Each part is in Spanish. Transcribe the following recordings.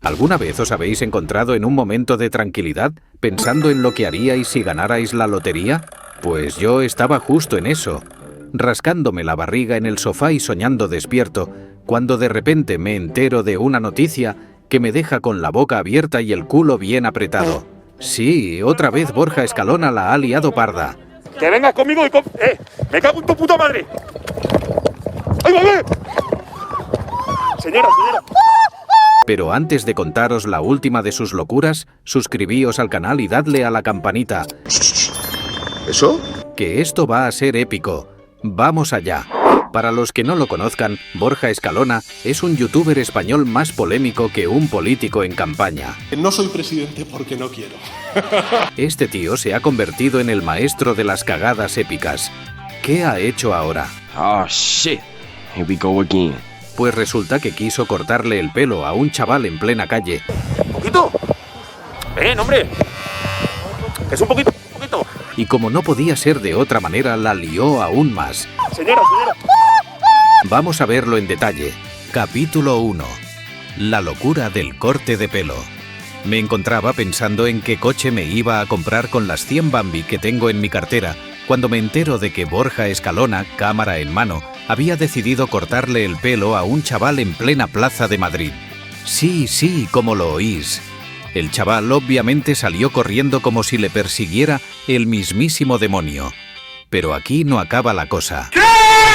¿Alguna vez os habéis encontrado en un momento de tranquilidad pensando en lo que haríais si ganarais la lotería? Pues yo estaba justo en eso, rascándome la barriga en el sofá y soñando despierto, cuando de repente me entero de una noticia que me deja con la boca abierta y el culo bien apretado. Sí, otra vez Borja Escalona la ha liado parda. ¡Que vengas conmigo y me cago en tu puta madre! ¡Ay, bebé! Señora. Pero antes de contaros la última de sus locuras, suscribíos al canal y dadle a la campanita. ¿Eso? Que esto va a ser épico. ¡Vamos allá! Para los que no lo conozcan, Borja Escalona es un youtuber español más polémico que un político en campaña. No soy presidente porque no quiero. Este tío se ha convertido en el maestro de las cagadas épicas. ¿Qué ha hecho ahora? Oh shit, here we go again. Pues resulta que quiso cortarle el pelo a un chaval en plena calle. ¿Poquito? Ven, hombre. Es un poquito. Y como no podía ser de otra manera, la lió aún más. Señora. Vamos a verlo en detalle. Capítulo 1. La locura del corte de pelo. Me encontraba pensando en qué coche me iba a comprar con las 100 Bambi que tengo en mi cartera, cuando me entero de que Borja Escalona, cámara en mano, había decidido cortarle el pelo a un chaval en plena plaza de Madrid. Sí, como lo oís. El chaval obviamente salió corriendo como si le persiguiera el mismísimo demonio. Pero aquí no acaba la cosa. ¿Qué?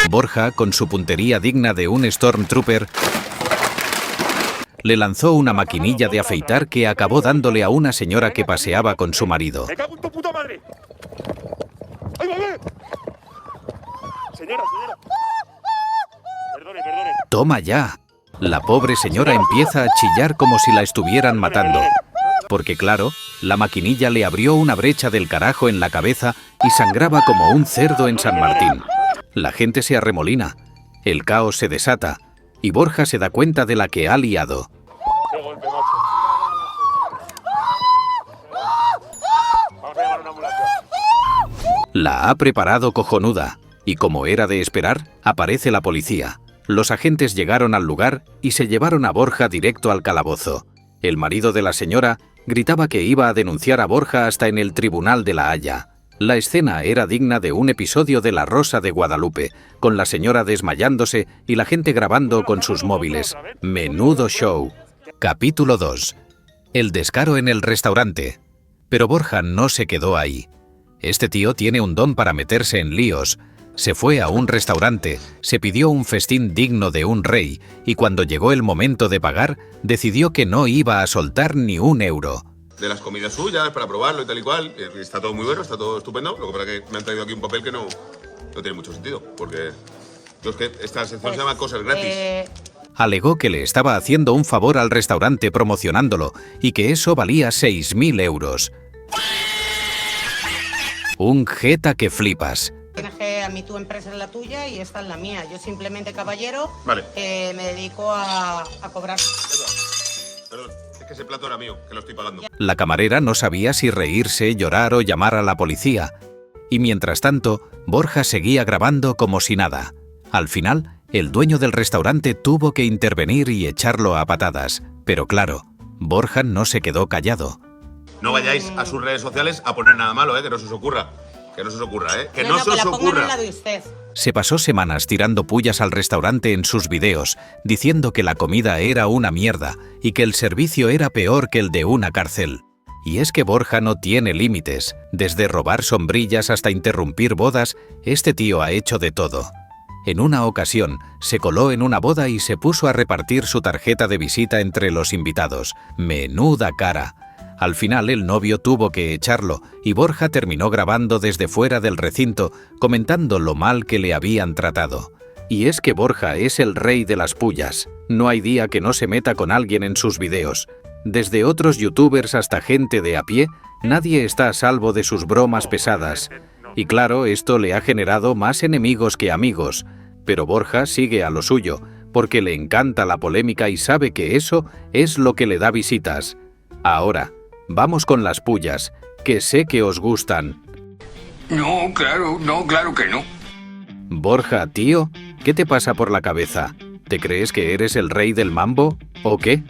Borja, con su puntería digna de un Stormtrooper, le lanzó una maquinilla de afeitar que acabó dándole a una señora que paseaba con su marido. ¡Me cago en tu puta madre! ¡Ay, bebé! Señora. Perdone. ¡Toma ya! La pobre señora empieza a chillar como si la estuvieran matando. Porque claro, la maquinilla le abrió una brecha del carajo en la cabeza y sangraba como un cerdo en San Martín. La gente se arremolina, el caos se desata y Borja se da cuenta de la que ha liado. ¡Qué golpe, macho! Vamos a llamar una ambulancia. La ha preparado cojonuda y como era de esperar, aparece la policía. Los agentes llegaron al lugar y se llevaron a Borja directo al calabozo. El marido de la señora gritaba que iba a denunciar a Borja hasta en el Tribunal de La Haya. La escena era digna de un episodio de La Rosa de Guadalupe, con la señora desmayándose y la gente grabando con sus móviles. Menudo show. Capítulo 2. El descaro en el restaurante. Pero Borja no se quedó ahí. Este tío tiene un don para meterse en líos. Se fue a un restaurante, se pidió un festín digno de un rey y cuando llegó el momento de pagar, decidió que no iba a soltar ni un euro. De las comidas suyas, para probarlo y tal y cual. Está todo muy bueno, está todo estupendo. Lo que pasa es que me han traído aquí un papel que no tiene mucho sentido. Porque es que esta sección se llama Cosas Gratis. Alegó que le estaba haciendo un favor al restaurante promocionándolo y que eso valía 6.000 euros. Un jeta que flipas. A mí tu empresa es la tuya y esta es la mía. Yo simplemente, caballero, Vale. me dedico a cobrar. Perdón, es que ese plato era mío, que lo estoy pagando. La camarera no sabía si reírse, llorar o llamar a la policía. Y mientras tanto, Borja seguía grabando como si nada. Al final, el dueño del restaurante tuvo que intervenir y echarlo a patadas. Pero claro, Borja no se quedó callado. No vayáis a sus redes sociales a poner nada malo, que no se os ocurra. Que no se os ocurra, Que no se que os la pongan ocurra. al lado de usted. Se pasó semanas tirando pullas al restaurante en sus videos, diciendo que la comida era una mierda y que el servicio era peor que el de una cárcel. Y es que Borja no tiene límites. Desde robar sombrillas hasta interrumpir bodas, este tío ha hecho de todo. En una ocasión, se coló en una boda y se puso a repartir su tarjeta de visita entre los invitados. ¡Menuda cara! Al final el novio tuvo que echarlo y Borja terminó grabando desde fuera del recinto, comentando lo mal que le habían tratado. Y es que Borja es el rey de las pullas. No hay día que no se meta con alguien en sus videos. Desde otros youtubers hasta gente de a pie, nadie está a salvo de sus bromas pesadas. Y claro, esto le ha generado más enemigos que amigos. Pero Borja sigue a lo suyo, porque le encanta la polémica y sabe que eso es lo que le da visitas. Ahora, vamos con las pullas, que sé que os gustan. No, claro que no. Borja, tío, ¿qué te pasa por la cabeza? ¿Te crees que eres el rey del mambo? ¿O qué?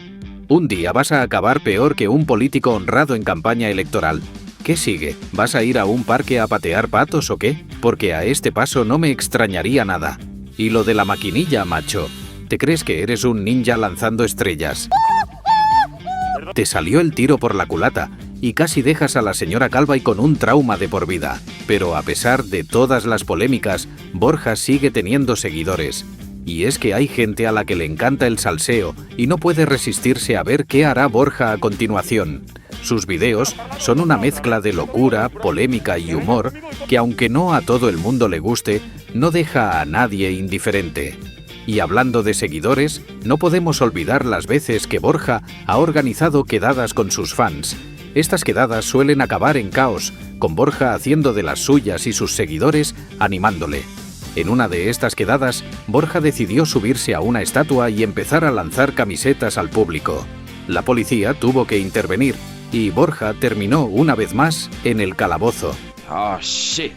Un día vas a acabar peor que un político honrado en campaña electoral. ¿Qué sigue? ¿Vas a ir a un parque a patear patos o qué? Porque a este paso no me extrañaría nada. Y lo de la maquinilla, macho. ¿Te crees que eres un ninja lanzando estrellas? Te salió el tiro por la culata y casi dejas a la señora calva y con un trauma de por vida. Pero a pesar de todas las polémicas, Borja sigue teniendo seguidores. Y es que hay gente a la que le encanta el salseo y no puede resistirse a ver qué hará Borja a continuación. Sus videos son una mezcla de locura, polémica y humor que, aunque no a todo el mundo le guste, no deja a nadie indiferente. Y hablando de seguidores, no podemos olvidar las veces que Borja ha organizado quedadas con sus fans. Estas quedadas suelen acabar en caos, con Borja haciendo de las suyas y sus seguidores animándole. En una de estas quedadas, Borja decidió subirse a una estatua y empezar a lanzar camisetas al público. La policía tuvo que intervenir y Borja terminó una vez más en el calabozo. Oh shit.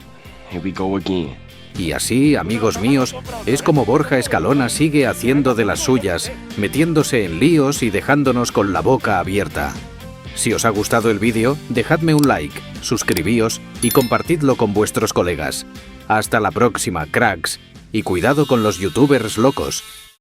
Here we go again. Y así, amigos míos, es como Borja Escalona sigue haciendo de las suyas, metiéndose en líos y dejándonos con la boca abierta. Si os ha gustado el vídeo, dejadme un like, suscribíos y compartidlo con vuestros colegas. Hasta la próxima, cracks, y cuidado con los youtubers locos.